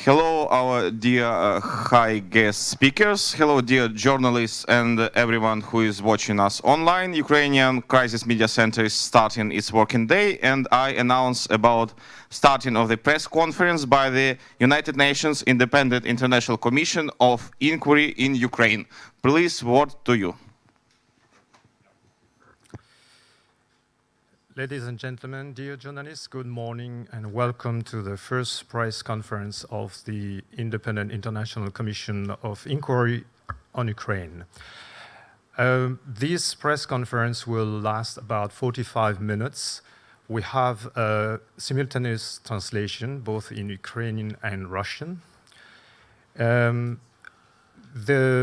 Hello, our dear high guest speakers. Hello, dear journalists and everyone who is watching us online. Ukrainian Crisis Media Center is starting its working day, and I announce about starting of the press conference by the United Nations Independent International Commission of Inquiry in Ukraine. Please, word to you. Ladies and gentlemen, dear journalists, good morning and welcome to the first press conference of the Independent International Commission of Inquiry on Ukraine. This press conference will last about 45 minutes. We have a simultaneous translation, both in Ukrainian and Russian. The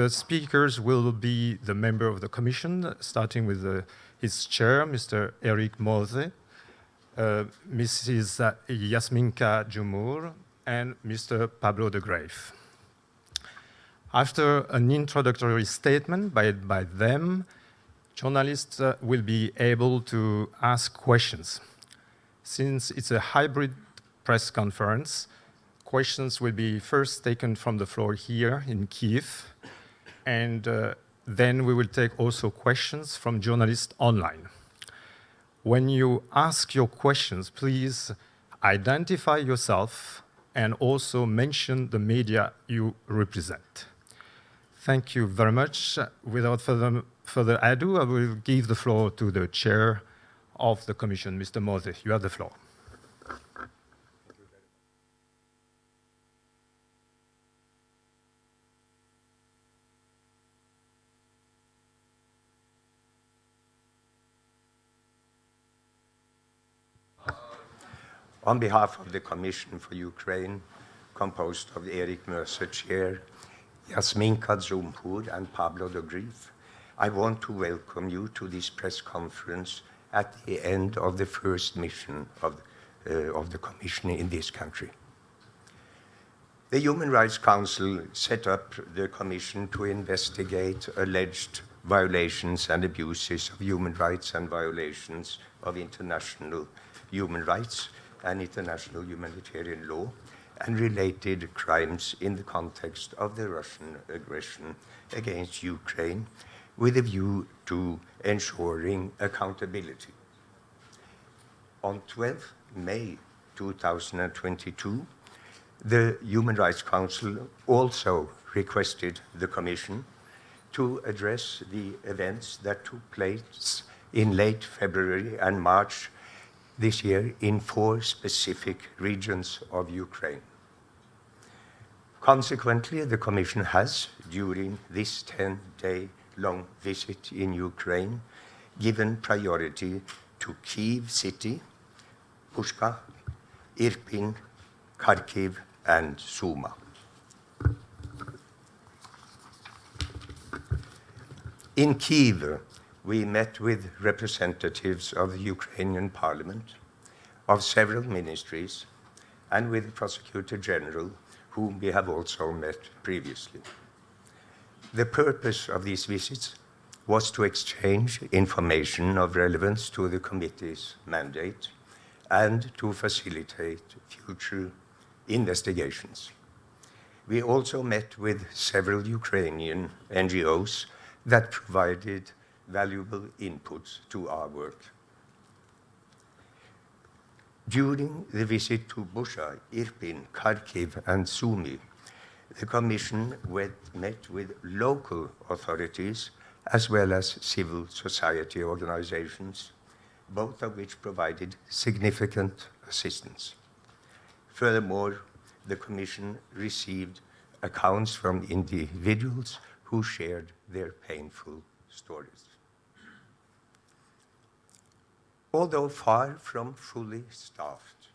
speakers will be the member of the Commission, starting with his chair, Mr. Erik Møse, Mrs. Jasminka Džumhur, and Mr. Pablo de Greiff. After an introductory statement by them, journalists will be able to ask questions. Since it's a hybrid press conference, questions will be first taken from the floor here in Kyiv, and then we will take also questions from journalists online. When you ask your questions, please identify yourself and also mention the media you represent. Thank you very much. Without further ado, I will give the floor to the chair of the Commission, Mr. Møse. You have the floor. On behalf of the Commission for Ukraine, composed of Erik Møse, Chair, Jasminka Džumhur, and Pablo de Greiff, I want to welcome you to this press conference at the end of the first mission of the Commission in this country. The Human Rights Council set up the Commission to investigate alleged violations and abuses of human rights and violations of international human rights and international humanitarian law, and related crimes in the context of the Russian aggression against Ukraine, with a view to ensuring accountability. On 12 May 2022, the Human Rights Council also requested the Commission to address the events that took place in late February and March this year in 4 specific regions of Ukraine. Consequently, the Commission has, during this 10-day-long visit in Ukraine, given priority to Kyiv city, Pushka, Irpin, Kharkiv, and Suma. In Kyiv, we met with representatives of the Ukrainian Parliament, of several ministries, and with the Prosecutor General, whom we have also met previously. The purpose of these visits was to exchange information of relevance to the committee's mandate and to facilitate future investigations. We also met with several Ukrainian NGOs that provided valuable inputs to our work. During the visit to Bucha, Irpin, Kharkiv, and Sumy, the Commission met with local authorities as well as civil society organizations, both of which provided significant assistance. Furthermore, the Commission received accounts from individuals who shared their painful stories. Although far from fully staffed,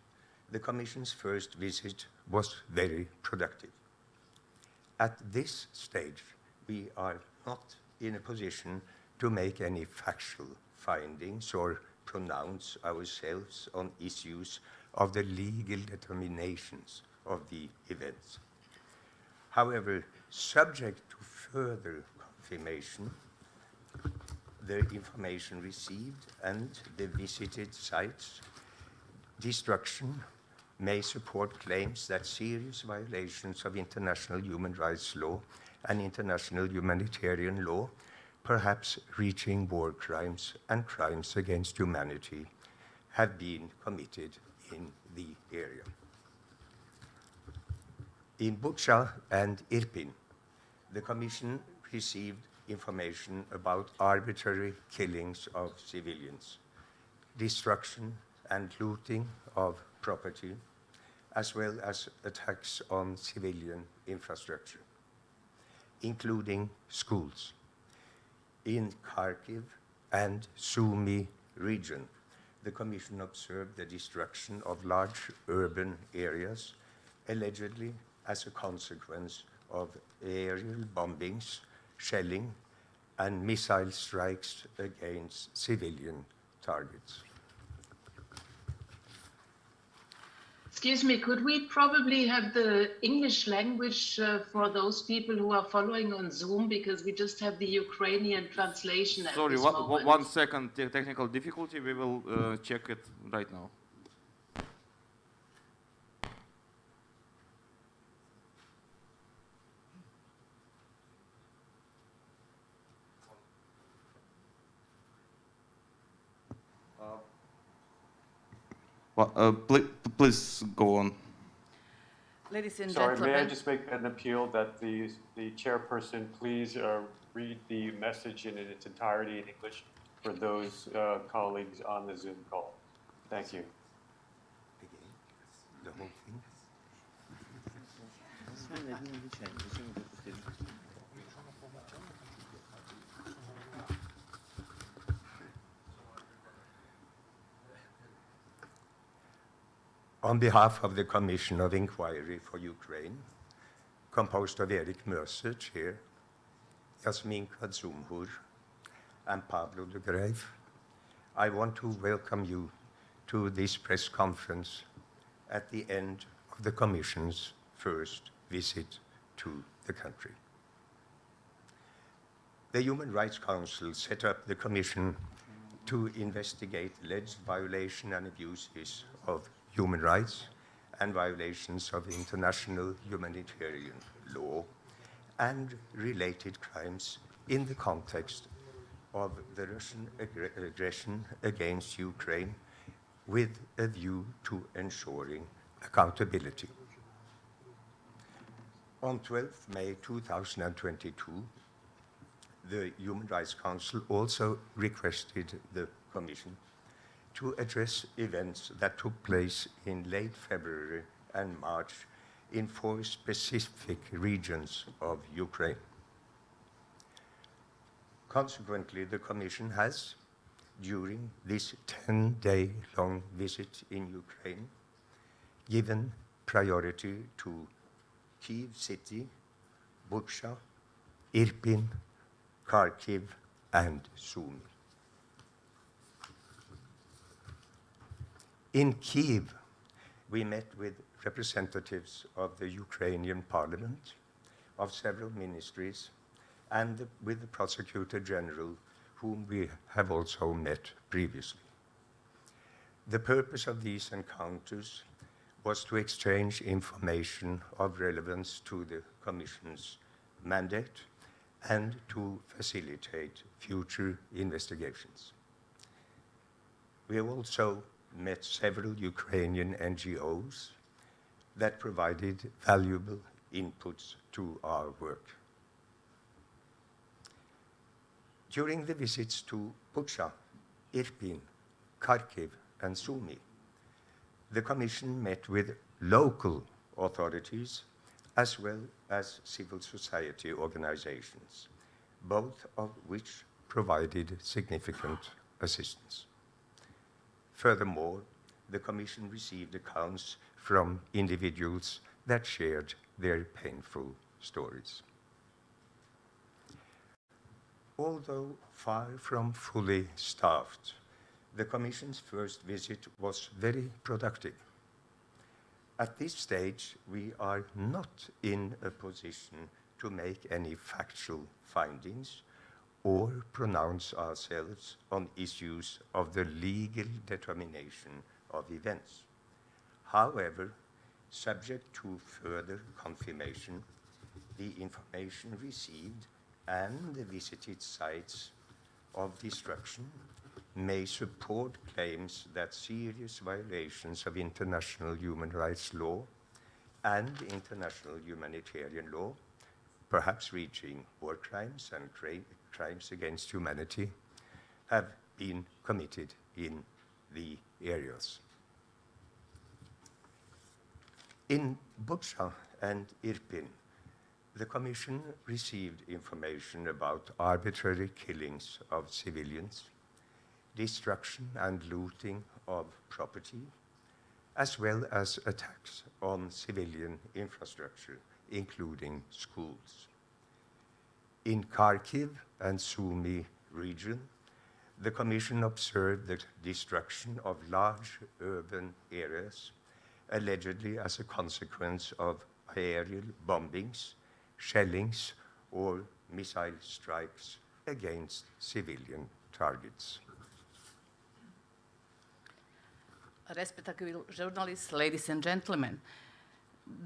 the Commission's first visit was very productive. At this stage, we are not in a position to make any factual findings or pronounce ourselves on issues of the legal determinations of the events. However, subject to further confirmation, the information received and the visited sites, destruction, may support claims that serious violations of international human rights law and international humanitarian law, perhaps reaching war crimes and crimes against humanity, have been committed in the area. In Bucha and Irpin, the Commission received information about arbitrary killings of civilians, destruction and looting of property, as well as attacks on civilian infrastructure, including schools. In Kharkiv and Sumy region, the Commission observed the destruction of large urban areas, allegedly as a consequence of aerial bombings, shelling, and missile strikes against civilian targets. Excuse me, could we probably have the English language for those people who are following on Zoom, because we just have the Ukrainian translation at Sorry, this moment. 1 second, technical difficulty. We will check it right now. Please go on. Ladies and Sorry, gentlemen. may I just make an appeal that the chairperson please read the message in its entirety in English for those colleagues on the Zoom call. Thank you. The whole thing? On behalf of the Commission of Inquiry for Ukraine, composed of Erik Møse, Chair, Jasminka, Džumhur, and Pablo de Greiff, I want to welcome you to this press conference at the end of the Commission's first visit to the country. The Human Rights Council set up the Commission to investigate alleged violation and abuses of human rights and violations of international humanitarian law and related crimes in the context of the Russian aggression against Ukraine, with a view to ensuring accountability. On 12 May 2022, the Human Rights Council also requested the Commission to address events that took place in late February and March in 4 specific regions of Ukraine. Consequently, the Commission has, during this 10-day-long visit in Ukraine, given priority to Kyiv City, Bucha, Irpin, Kharkiv, and Sumy. In Kyiv, we met with representatives of the Ukrainian parliament, of several ministries, and with the prosecutor general, whom we have also met previously. The purpose of these encounters was to exchange information of relevance to the Commission's mandate and to facilitate future investigations. We have also met several Ukrainian NGOs that provided valuable inputs to our work. During the visits to Bucha, Irpin, Kharkiv, and Sumy, the Commission met with local authorities as well as civil society organizations, both of which provided significant assistance. Furthermore, the Commission received accounts from individuals that shared their painful stories. Although far from fully staffed, the Commission's first visit was very productive. At this stage, we are not in a position to make any factual findings or pronounce ourselves on issues of the legal determination of events. However, subject to further confirmation, the information received and the visited sites of destruction may support claims that serious violations of international human rights law and international humanitarian law, perhaps reaching war crimes and crimes against humanity, have been committed in the areas. In Bucha and Irpin, the Commission received information about arbitrary killings of civilians, destruction and looting of property, as well as attacks on civilian infrastructure, including schools. In Kharkiv and Sumy region, the Commission observed the destruction of large urban areas, allegedly as a consequence of aerial bombings, shellings, or missile strikes against civilian targets. Respectable journalists, ladies and gentlemen,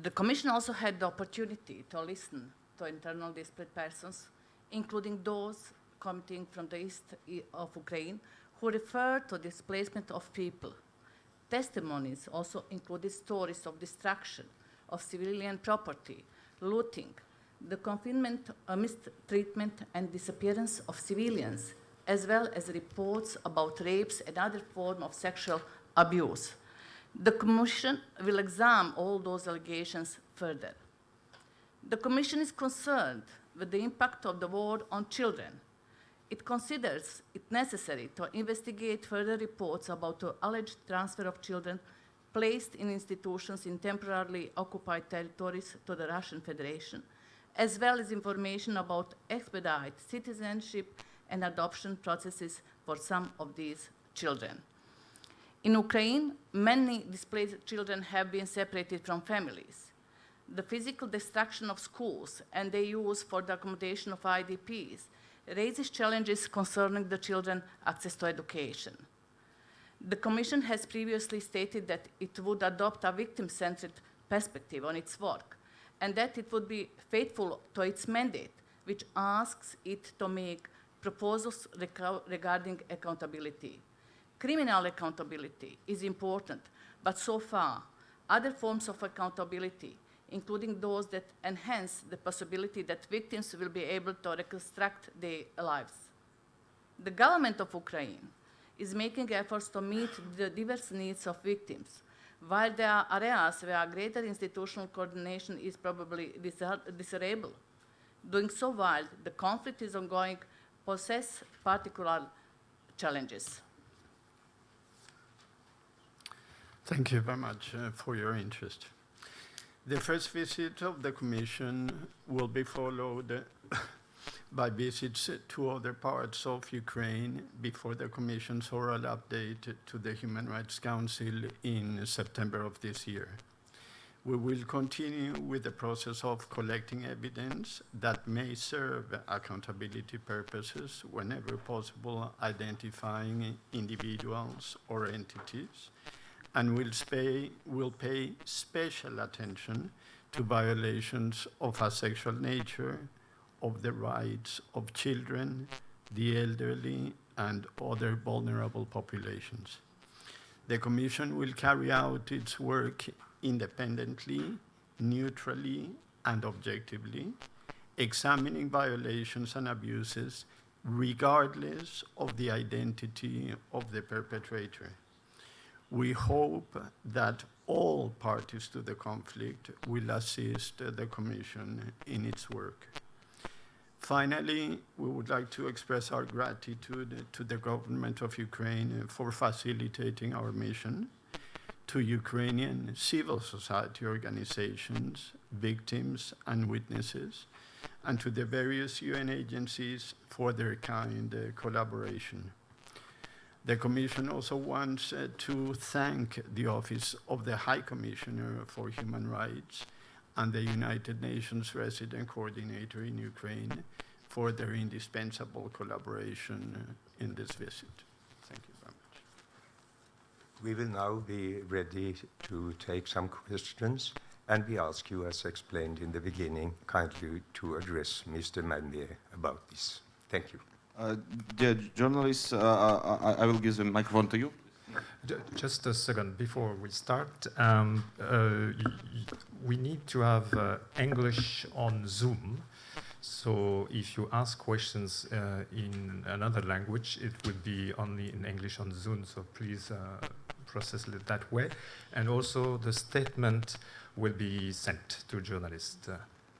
the Commission also had the opportunity to listen to internally displaced persons, including those coming from the east of Ukraine, who refer to displacement of people. Testimonies also included stories of destruction of civilian property, looting, the confinement, mistreatment, and disappearance of civilians, as well as reports about rapes and other forms of sexual abuse. The Commission will examine all those allegations further. The Commission is concerned with the impact of the war on children. It considers it necessary to investigate further reports about the alleged transfer of children placed in institutions in temporarily occupied territories to the Russian Federation, as well as information about expedite citizenship and adoption processes for some of these children. In Ukraine, many displaced children have been separated from families. The physical destruction of schools and their use for the accommodation of IDPs raises challenges concerning the children's access to education. The Commission has previously stated that it would adopt a victim-centered perspective on its work, and that it would be faithful to its mandate, which asks it to make proposals regarding accountability. Criminal accountability is important, but so far, other forms of accountability, including those that enhance the possibility that victims will be able to reconstruct their lives. The government of Ukraine is making efforts to meet the diverse needs of victims, while there are areas where greater institutional coordination is probably desirable. Doing so while the conflict is ongoing poses particular challenges. Thank you very much for your interest. The first visit of the Commission will be followed by visits to other parts of Ukraine before the Commission's oral update to the Human Rights Council in September of this year. We will continue with the process of collecting evidence that may serve accountability purposes whenever possible, identifying individuals or entities, and will pay special attention to violations of a sexual nature, of the rights of children, the elderly, and other vulnerable populations. The Commission will carry out its work independently, neutrally, and objectively, examining violations and abuses regardless of the identity of the perpetrator. We hope that all parties to the conflict will assist the Commission in its work. Finally, we would like to express our gratitude to the government of Ukraine for facilitating our mission, to Ukrainian civil society organizations, victims, and witnesses, and to the various UN agencies for their kind collaboration. The Commission also wants to thank the Office of the High Commissioner for Human Rights and the United Nations Resident Coordinator in Ukraine for their indispensable collaboration in this visit. Thank you very much. We will now be ready to take some questions, and we ask you, as explained in the beginning, kindly to address Mr. Mandier about this. Thank you. Dear journalists, I will give the microphone to you. Just a second before we start. We need to have English on Zoom. So if you ask questions in another language, it will be only in English on Zoom. So please process it that way. And also the statement will be sent to journalists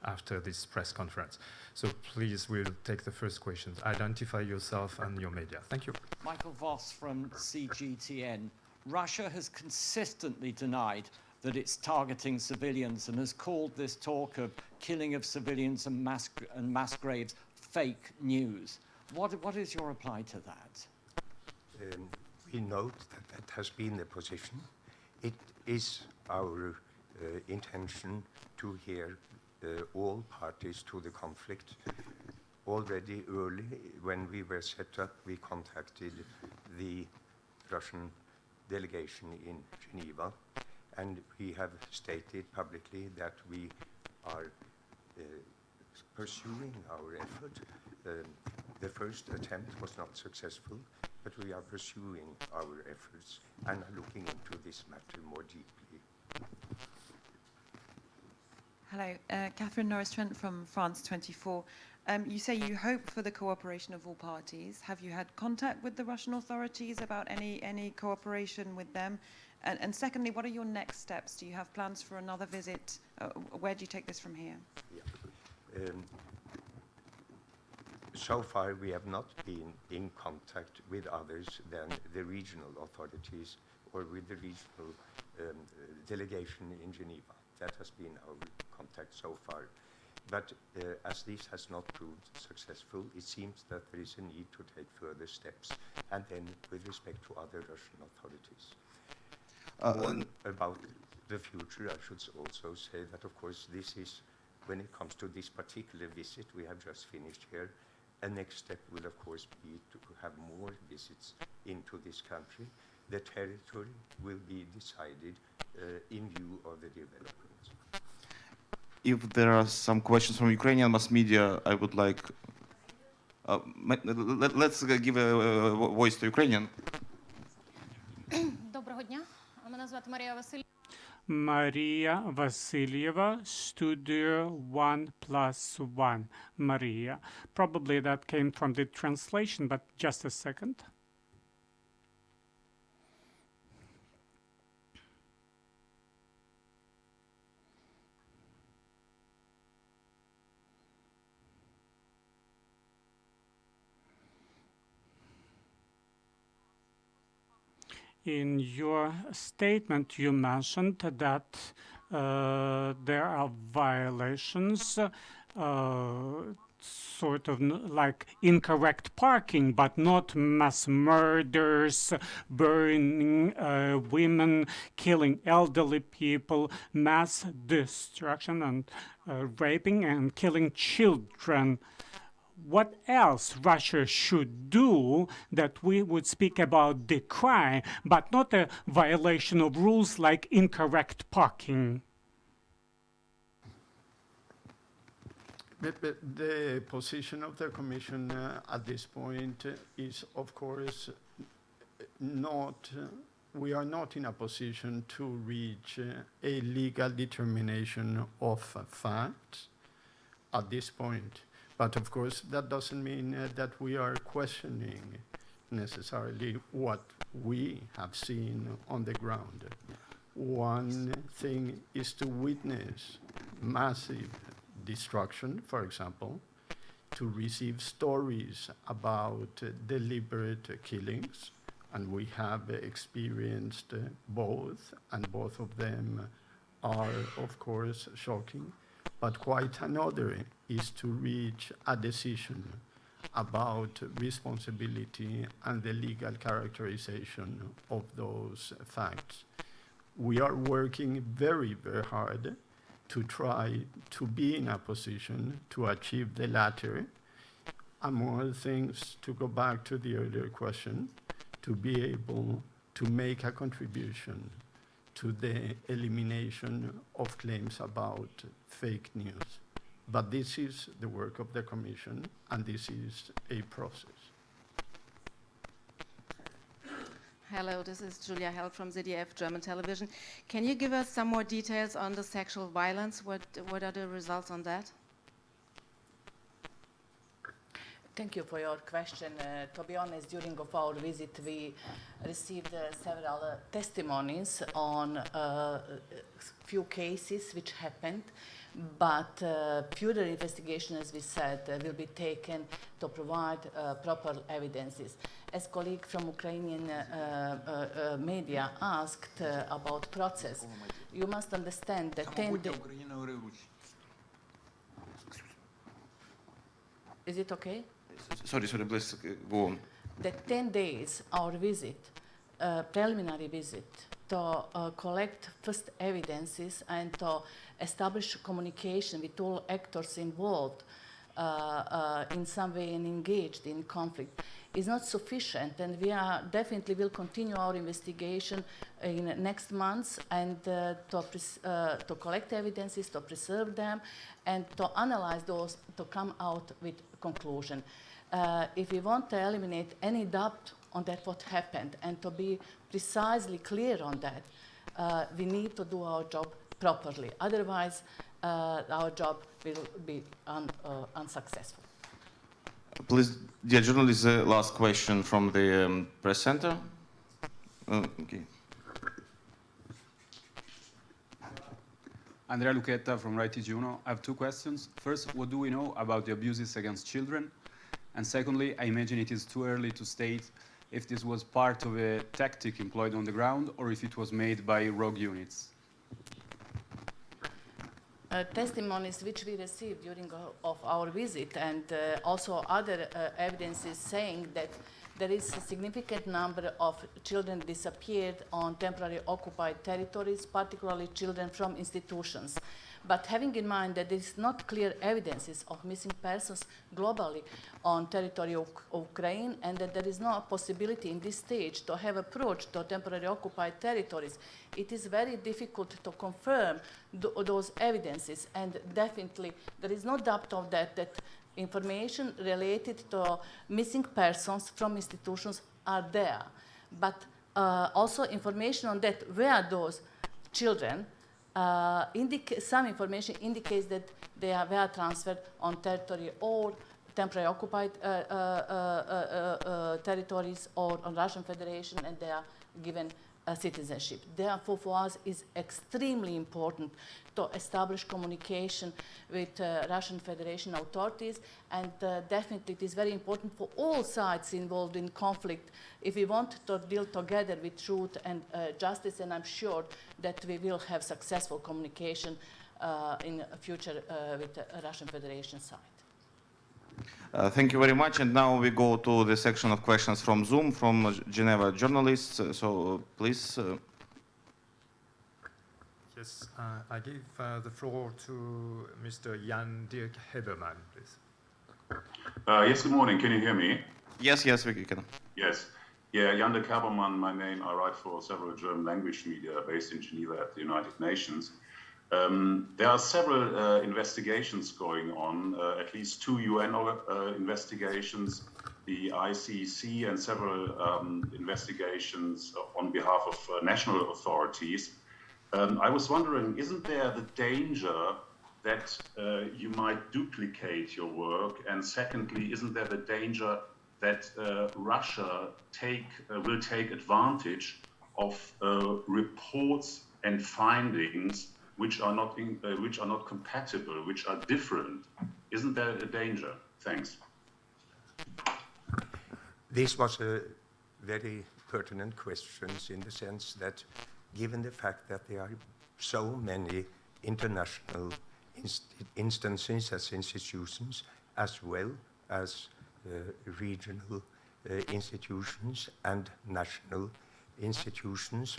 after this press conference. So please, we'll take the first questions. Identify yourself and your media. Thank you. Michael Voss from CGTN. Russia has consistently denied that it's targeting civilians and has called this talk of killing of civilians and mass graves fake news. What is your reply to that? We note that that has been the position. It is our intention to hear all parties to the conflict. Already early, when we were set up, we contacted the Russian delegation in Geneva, and we have stated publicly that we are pursuing our effort. The first attempt was not successful, but we are pursuing our efforts and are looking into this matter more deeply. Hello, Catherine Norris-Trent from France 24. You say you hope for the cooperation of all parties. Have you had contact with the Russian authorities about any cooperation with them? And secondly, what are your next steps? Do you have plans for another visit? Where do you take this from here? Yeah. So far, we have not been in contact with others than the regional authorities or with the regional delegation in Geneva. That has been our contact so far. But as this has not proved successful, it seems that there is a need to take further steps, and then with respect to other Russian authorities. About the future, I should also say that, of course, this is, when it comes to this particular visit we have just finished here, a next step will, of course, be to have more visits into this country. The territory will be decided in view of the developments. If there are some questions from Ukrainian mass media, I would like... let's give a voice to Ukrainian. Доброго дня. Мене звати Марія Васильєва. Maria Vasilieva, Studio 1+1. Maria. Probably that came from the translation, but just a second. In your statement, you mentioned that there are violations, sort of like incorrect parking, but not mass murders, burning women, killing elderly people, mass destruction, and raping and killing children. What else Russia should do that we would speak about the crime, but not a violation of rules like incorrect parking? But the position of the Commission at this point is, of course, not, we are not in a position to reach a legal determination of facts at this point. But of course, that doesn't mean that we are questioning necessarily what we have seen on the ground. One thing is to witness massive destruction, for example, to receive stories about deliberate killings, and we have experienced both, and both of them are, of course, shocking. But quite another is to reach a decision about responsibility and the legal characterization of those facts. We are working very, very hard to try to be in a position to achieve the latter. Among other things, to go back to the earlier question, to be able to make a contribution to the elimination of claims about fake news. But this is the work of the Commission, and this is a process. Hello, this is Julia Held from ZDF German Television. Can you give us some more details on the sexual violence? What are the results on that? Thank you for your question. To be honest, during of our visit, we received several testimonies on few cases which happened, but further investigation, as we said, will be taken to provide proper evidences. As colleague from Ukrainian media asked about process, you must understand that 10 days... Is it okay? Sorry, please go on. That 10 days, our visit, preliminary visit, to collect first evidences and to establish communication with all actors involved in some way and engaged in conflict is not sufficient, and we are definitely will continue our investigation in next months and to collect evidences, to preserve them, and to analyze those to come out with conclusion. If we want to eliminate any doubt on that what happened and to be precisely clear on that, we need to do our job properly. Otherwise, our job will be unsuccessful. Please, dear journalist, last question from the press center. Okay. Andrea Lucchetta from Rai TG1. I have two questions. First, what do we know about the abuses against children? And secondly, I imagine it is too early to state if this was part of a tactic employed on the ground or if it was made by rogue units. Testimonies which we received during of our visit and also other evidences saying that there is a significant number of children disappeared on temporarily occupied territories, particularly children from institutions. But having in mind that there is not clear evidences of missing persons globally on territory of Ukraine, and that there is no possibility in this stage to have approach to temporarily occupied territories, it is very difficult to confirm those evidences. And definitely there is no doubt of that information related to missing persons from institutions are there. But also information on that where those children some information indicates that they were transferred on territory or temporarily occupied territories or on Russian Federation, and they are given citizenship. Therefore, for us, it's extremely important to establish communication with Russian Federation authorities, and definitely it is very important for all sides involved in conflict if we want to deal together with truth and justice, and I'm sure that we will have successful communication in the future with the Russian Federation side. Thank you very much. And now we go to the section of questions from Zoom, from Geneva journalists. So please. Yes, I give the floor to Mr. Jan Dirk Heberman, please. Yes, good morning. Can you hear me? Yes, we can. Yes. Yeah, Jan Dirk Heberman, my name. I write for several German language media based in Geneva at the United Nations. There are several investigations going on, at least 2 UN investigations, the ICC, and several investigations on behalf of national authorities. I was wondering, isn't there the danger that you might duplicate your work? And secondly, isn't there the danger that Russia will take advantage of reports and findings which are not compatible, which are different? Isn't there a danger? Thanks. This was a very pertinent question in the sense that, given the fact that there are so many international instances as institutions, as well as regional institutions and national institutions,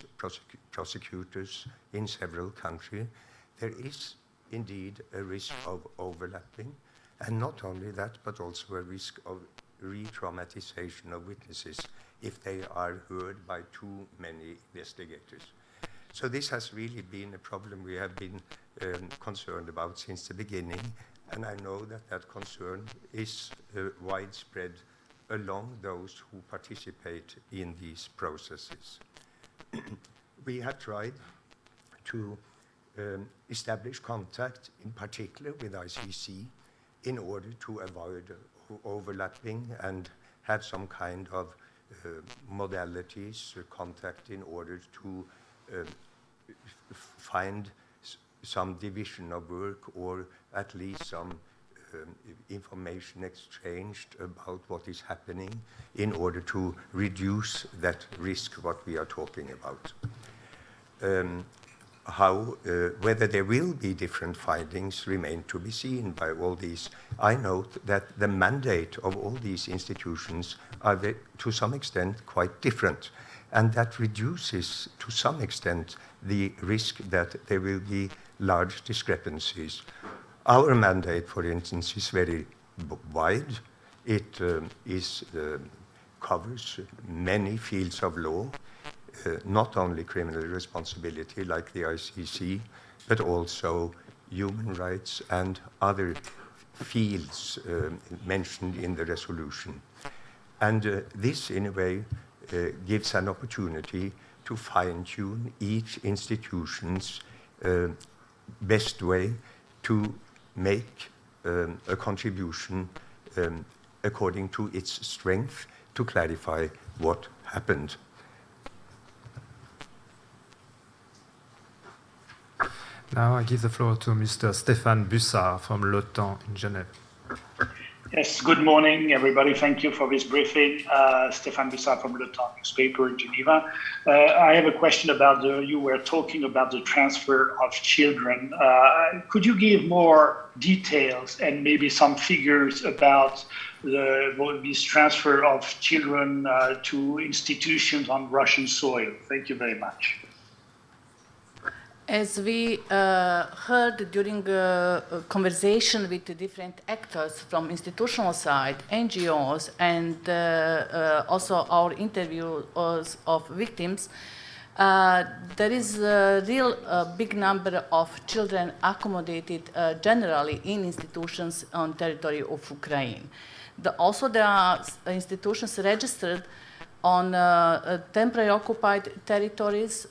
prosecutors in several countries, there is indeed a risk of overlapping, and not only that, but also a risk of re-traumatization of witnesses if they are heard by too many investigators. So this has really been a problem we have been concerned about since the beginning, and I know that that concern is widespread along those who participate in these processes. We have tried to establish contact, in particular with ICC, in order to avoid overlapping and have some kind of modalities, contact in order to find some division of work or at least some information exchanged about what is happening in order to reduce that risk what we are talking about. Whether there will be different findings remain to be seen by all these. I note that the mandate of all these institutions are to some extent quite different, and that reduces to some extent the risk that there will be large discrepancies. Our mandate, for instance, is very wide. It covers many fields of law, not only criminal responsibility like the ICC, but also human rights and other fields mentioned in the resolution. And this, in a way, gives an opportunity to fine-tune each institution's best way to make a contribution according to its strength to clarify what happened. Now I give the floor to Mr. Stéphane Bussard from l'OTAN in Geneva. Yes, good morning, everybody. Thank you for this briefing. Stéphane Bussard from l'OTAN newspaper in Geneva. I have a question about you were talking about the transfer of children. Could you give more details and maybe some figures about this transfer of children to institutions on Russian soil? Thank you very much. As we heard during a conversation with the different actors from institutional side, NGOs, and also our interviews of victims, there is a real big number of children accommodated generally in institutions on territory of Ukraine. Also, there are institutions registered on temporary occupied territories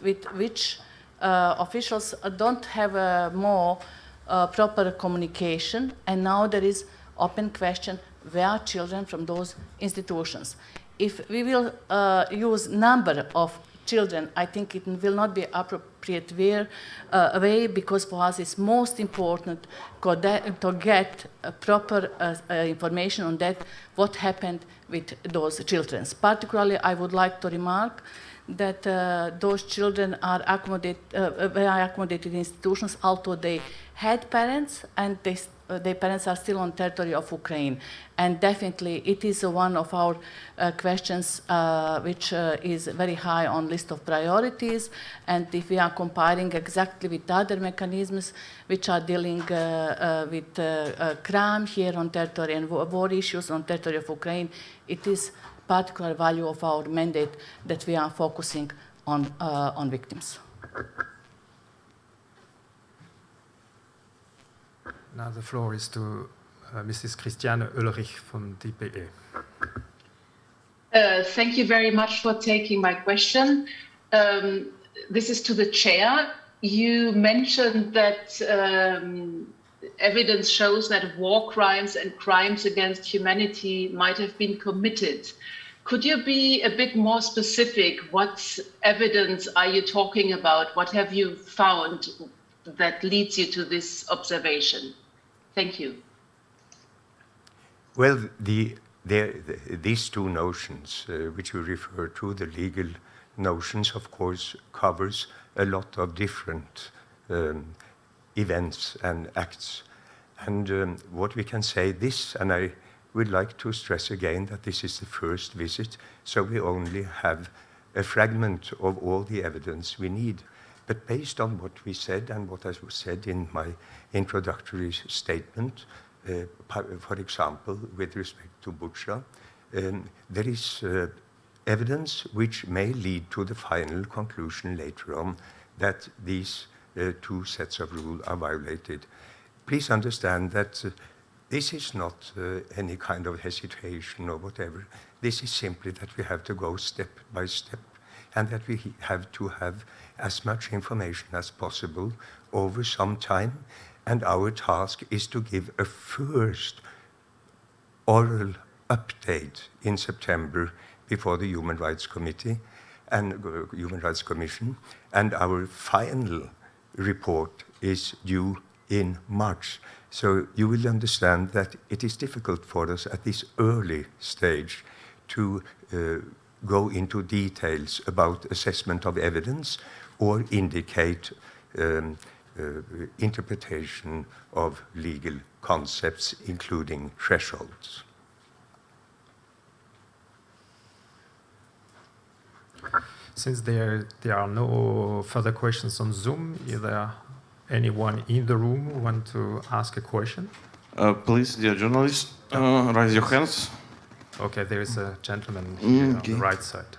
with which officials don't have more proper communication, and now there is open question where are children from those institutions. If we will use number of children, I think it will not be appropriate way because for us it's most important to get proper information on that, what happened with those children. Particularly, I would like to remark that those children are accommodated in institutions, although they had parents and their parents are still on territory of Ukraine. And definitely it is one of our questions which is very high on list of priorities. And if we are comparing exactly with other mechanisms which are dealing with crime here on territory and war issues on territory of Ukraine, it is particular value of our mandate that we are focusing on victims. Now the floor is to Mrs. Christiane Ulrich from DPA. Thank you very much for taking my question. This is to the chair. You mentioned that evidence shows that war crimes and crimes against humanity might have been committed. Could you be a bit more specific? What evidence are you talking about? What have you found that leads you to this observation? Thank you. Well, these two notions, which you refer to, the legal notions, of course, covers a lot of different events and acts. And what we can say this, and I would like to stress again that this is the first visit, so we only have a fragment of all the evidence we need. But based on what we said and what I said in my introductory statement, For example, with respect to Bucha, there is evidence which may lead to the final conclusion later on that these two sets of rules are violated. Please understand that this is not any kind of hesitation or whatever. This is simply that we have to go step by step and that we have to have as much information as possible over some time. And our task is to give a first oral update in September before the Human Rights Committee and Human Rights Commission, and our final report is due in March. So you will understand that it is difficult for us at this early stage to go into details about assessment of evidence or indicate interpretation of legal concepts, including thresholds. Since there are no further questions on Zoom, is there anyone in the room who want to ask a question? Please, dear journalists, raise your hands. Okay, there is a gentleman here on the right side.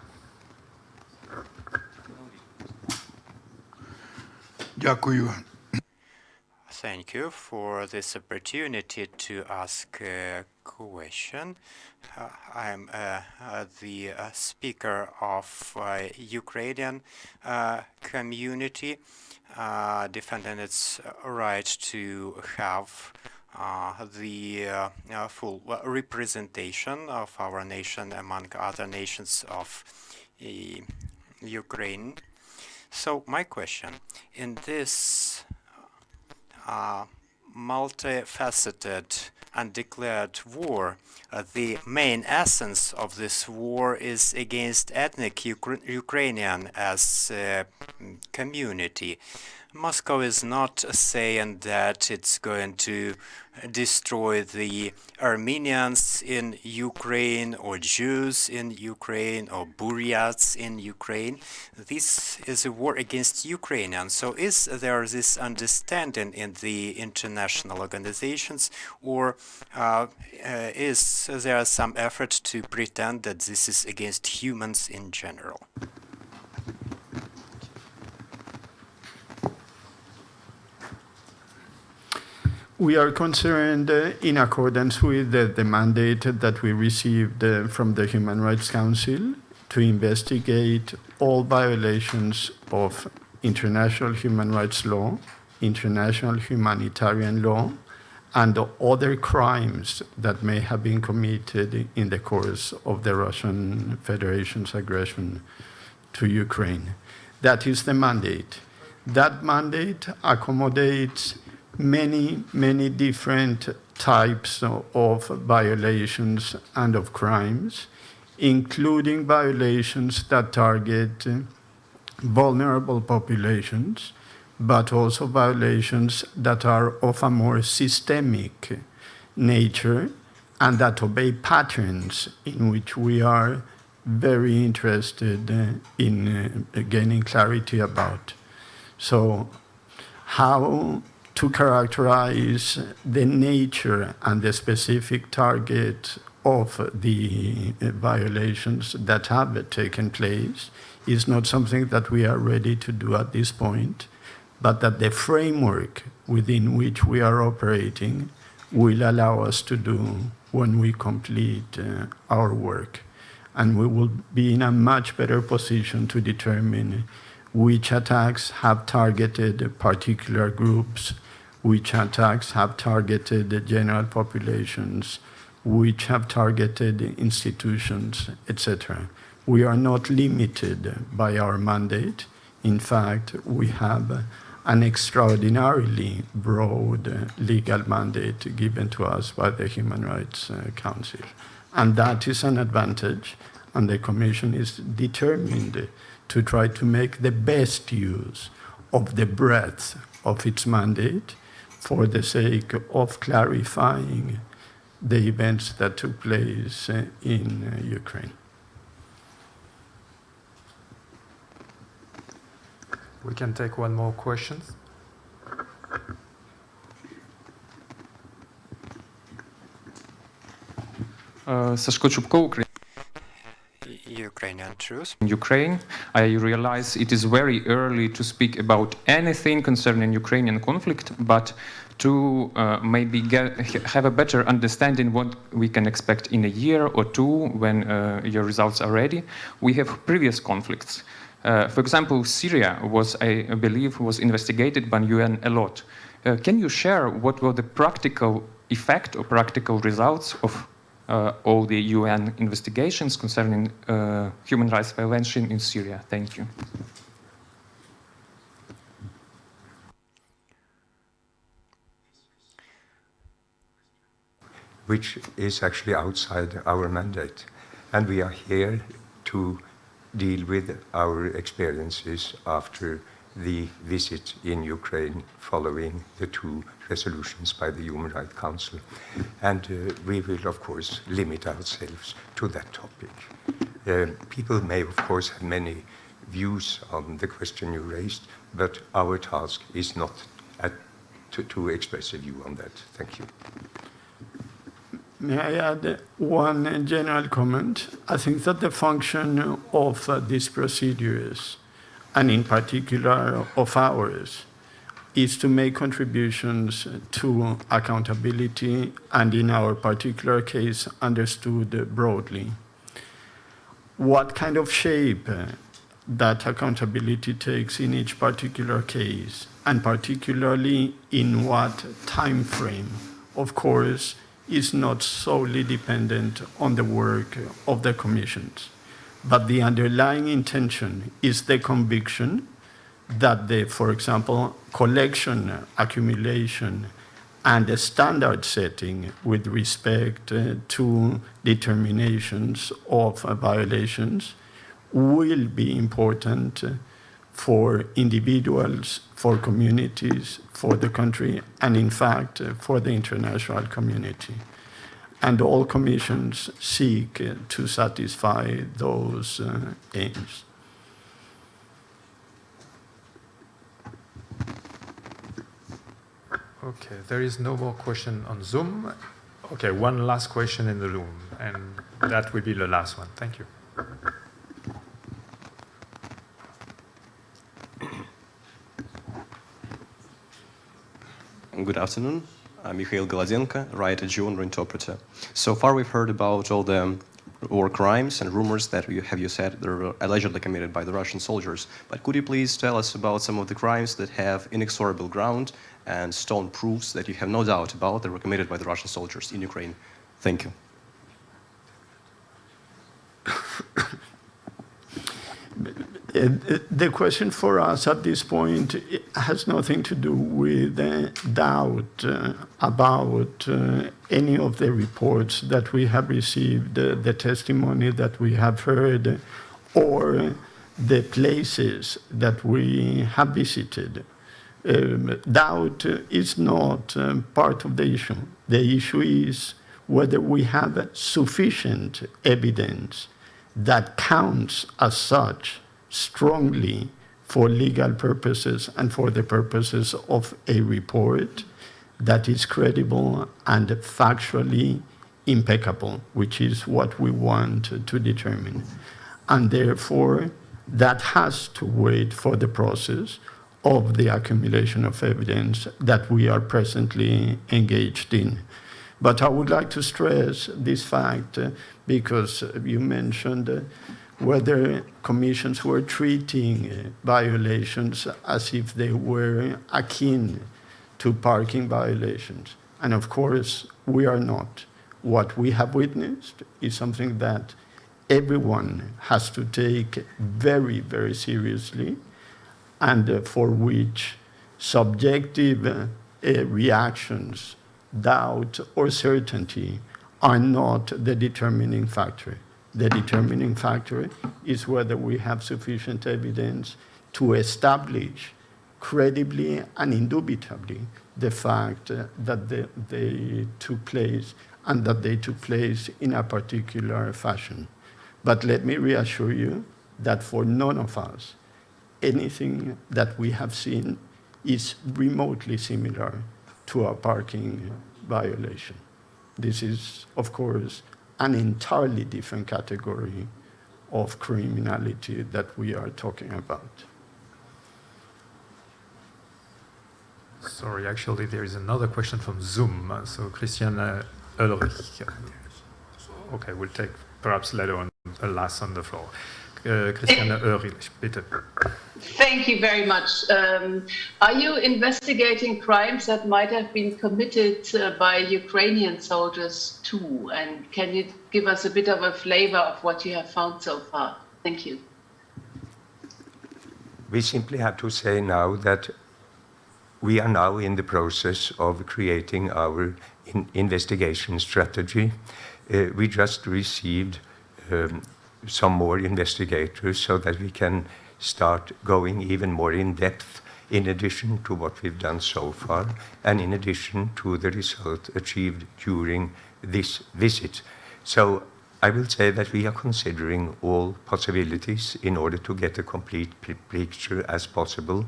Thank you for this opportunity to ask a question. I'm the speaker of Ukrainian community defending its right to have the full representation of our nation among other nations of Ukraine. So my question, in this multifaceted and declared war, the main essence of this war is against ethnic Ukrainian as a community. Moscow is not saying that it's going to destroy the Armenians in Ukraine or Jews in Ukraine or Buryats in Ukraine. This is a war against Ukrainians. So is there this understanding in the international organizations, or is there some effort to pretend that this is against humans in general? We are concerned in accordance with the mandate that we received from the Human Rights Council to investigate all violations of international human rights law, international humanitarian law, and other crimes that may have been committed in the course of the Russian Federation's aggression to Ukraine. That is the mandate. That mandate accommodates many different types of violations and of crimes, including violations that target vulnerable populations, but also violations that are of a more systemic nature and that obey patterns in which we are very interested in gaining clarity about. So how to characterize the nature and the specific target of the violations that have taken place is not something that we are ready to do at this point, but that the framework within which we are operating will allow us to do when we complete our work. And we will be in a much better position to determine which attacks have targeted particular groups, which attacks have targeted general populations, which have targeted institutions, etc. We are not limited by our mandate. In fact, we have an extraordinarily broad legal mandate given to us by the Human Rights Council. And that is an advantage, and the Commission is determined to try to make the best use of the breadth of its mandate for the sake of clarifying the events that took place in Ukraine. We can take one more question. Сашко Чубко, Ukrainian truth. in Ukraine. I realize it is very early to speak about anything concerning Ukrainian conflict, but to maybe have a better understanding what we can expect in a year or two when your results are ready. We have previous conflicts. For example, Syria was, I believe, was investigated by UN a lot. Can you share what were the practical effect or practical results of all the UN investigations concerning human rights violation in Syria? Thank you. Which is actually outside our mandate. And we are here to deal with our experiences after the visit in Ukraine following the 2 resolutions by the Human Rights Council. And we will, of course, limit ourselves to that topic. People may, of course, have many views on the question you raised, but our task is not to express a view on that. Thank you. May I add one general comment? I think that the function of these procedures, and in particular of ours, is to make contributions to accountability, and in our particular case, understood broadly. What kind of shape that accountability takes in each particular case, and particularly in what time frame, of course, is not solely dependent on the work of the commissions. But the underlying intention is the conviction that the, for example, collection, accumulation, and the standard setting with respect to determinations of violations will be important for individuals, for communities, for the country, and in fact, for the international community. And all commissions seek to satisfy those aims. Okay, there is no more question on Zoom. Okay, one last question in the room, and that will be the last one. Thank you. Good afternoon. I'm Mikhail Goladenko, writer, genre, interpreter. So far we've heard about all the war crimes and rumors that you said they were allegedly committed by the Russian soldiers. But could you please tell us about some of the crimes that have inexorable ground and stone proofs that you have no doubt about that were committed by the Russian soldiers in Ukraine? Thank you. The question for us at this point has nothing to do with doubt about any of the reports that we have received, the testimony that we have heard, or the places that we have visited. Doubt is not part of the issue. The issue is whether we have sufficient evidence that counts as such strongly for legal purposes and for the purposes of a report that is credible and factually impeccable, which is what we want to determine. And therefore, that has to wait for the process of the accumulation of evidence that we are presently engaged in. But I would like to stress this fact because you mentioned whether commissions were treating violations as if they were akin to parking violations. And of course, we are not. What we have witnessed is something that everyone has to take very, very seriously, and for which subjective reactions, doubt, or certainty are not the determining factor. The determining factor is whether we have sufficient evidence to establish credibly and indubitably the fact that they took place and that they took place in a particular fashion. But let me reassure you that for none of us, anything that we have seen is remotely similar to a parking violation. This is, of course, an entirely different category of criminality that we are talking about. Sorry, actually, there is another question from Zoom. So, Christian Ulrich. Okay, we'll take perhaps later on last on the floor. Christian Ulrich, bitte. Thank you very much. Are you investigating crimes that might have been committed by Ukrainian soldiers too? And can you give us a bit of a flavor of what you have found so far? Thank you. We simply have to say now that we are now in the process of creating our investigation strategy. We just received some more investigators so that we can start going even more in depth in addition to what we've done so far and in addition to the result achieved during this visit. So I will say that we are considering all possibilities in order to get a complete picture as possible.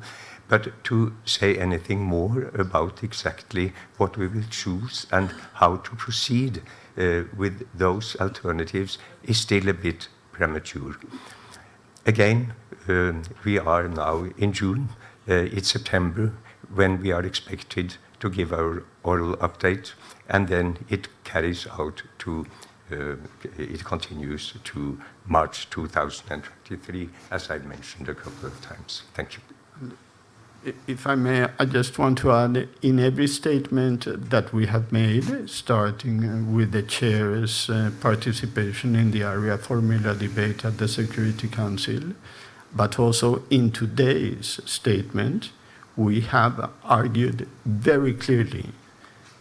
But to say anything more about exactly what we will choose and how to proceed with those alternatives is still a bit premature. Again, we are now in June. It's September when we are expected to give our oral update, and then it carries out to, it continues to March 2023, as I mentioned a couple of times. Thank you. If I may, I just want to add, in every statement that we have made, starting with the chair's participation in the area formula debate at the Security Council, but also in today's statement, we have argued very clearly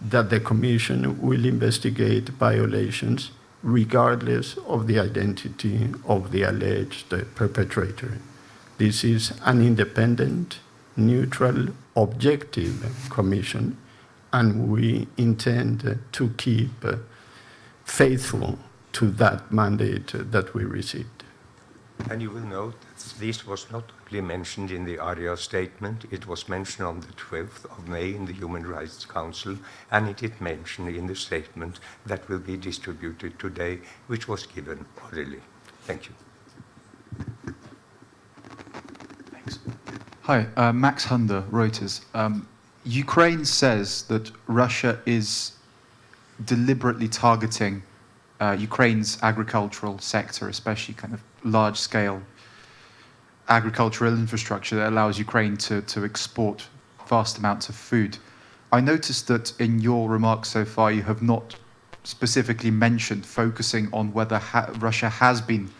that the Commission will investigate violations regardless of the identity of the alleged perpetrator. This is an independent, neutral, objective commission, and we intend to keep faithful to that mandate that we received. And you will note that this was not only mentioned in the ARIA statement, it was mentioned on the 12th of May in the Human Rights Council, and it is mentioned in the statement that will be distributed today, which was given orally. Thank you. Hi, Max Hunder, Reuters. Ukraine says that Russia is deliberately targeting Ukraine's agricultural sector, especially kind of large-scale agricultural infrastructure that allows Ukraine to export vast amounts of food. I noticed that in your remarks so far, you have not specifically mentioned focusing on whether Russia has been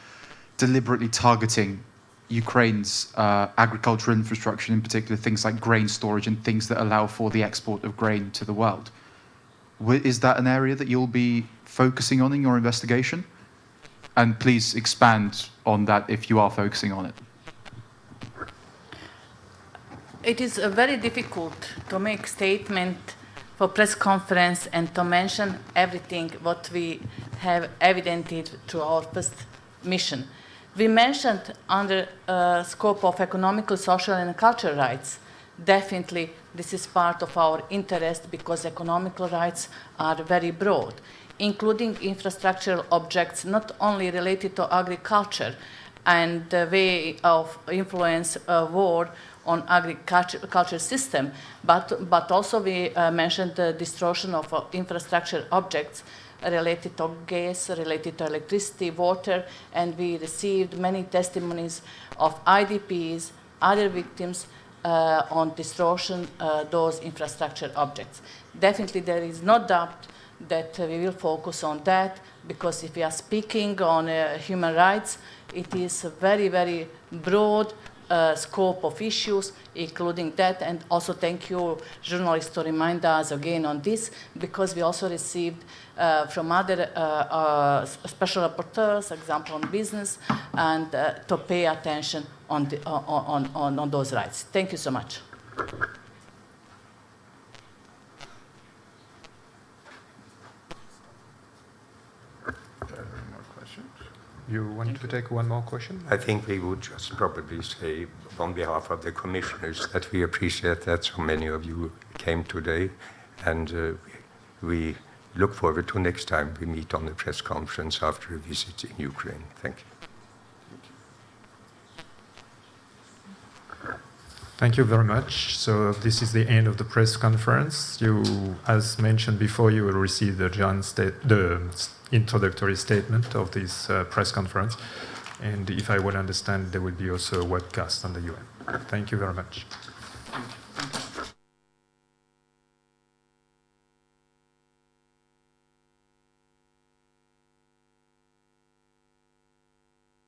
deliberately targeting Ukraine's agricultural infrastructure, in particular things like grain storage and things that allow for the export of grain to the world. Is that an area that you'll be focusing on in your investigation? And please expand on that if you are focusing on it. It is very difficult to make statement for press conference and to mention everything what we have evidenced through our first mission. We mentioned under scope of economical, social, and cultural rights. Definitely, this is part of our interest because economical rights are very broad, including infrastructural objects not only related to agriculture and the way of influence war on agriculture system, but also we mentioned the distortion of infrastructure objects related to gas, related to electricity, water, and we received many testimonies of IDPs, other victims on distortion those infrastructure objects. Definitely there is no doubt that we will focus on that because if we are speaking on human rights, it is a very, very broad scope of issues, including that, and also thank you, journalists, to remind us again on this, because we also received from other special rapporteurs, example on business, and to pay attention on those rights. Thank you so much. You want to take one more question? I think we would just probably say on behalf of the commissioners that we appreciate that so many of you came today, and we look forward to next time we meet on the press conference after a visit in Ukraine. Thank you. Thank you very much. So this is the end of the press conference. You, as mentioned before, you will receive the introductory statement of this press conference. And if I well understand, there will be also a webcast on the UN. Thank you very much. Thank you.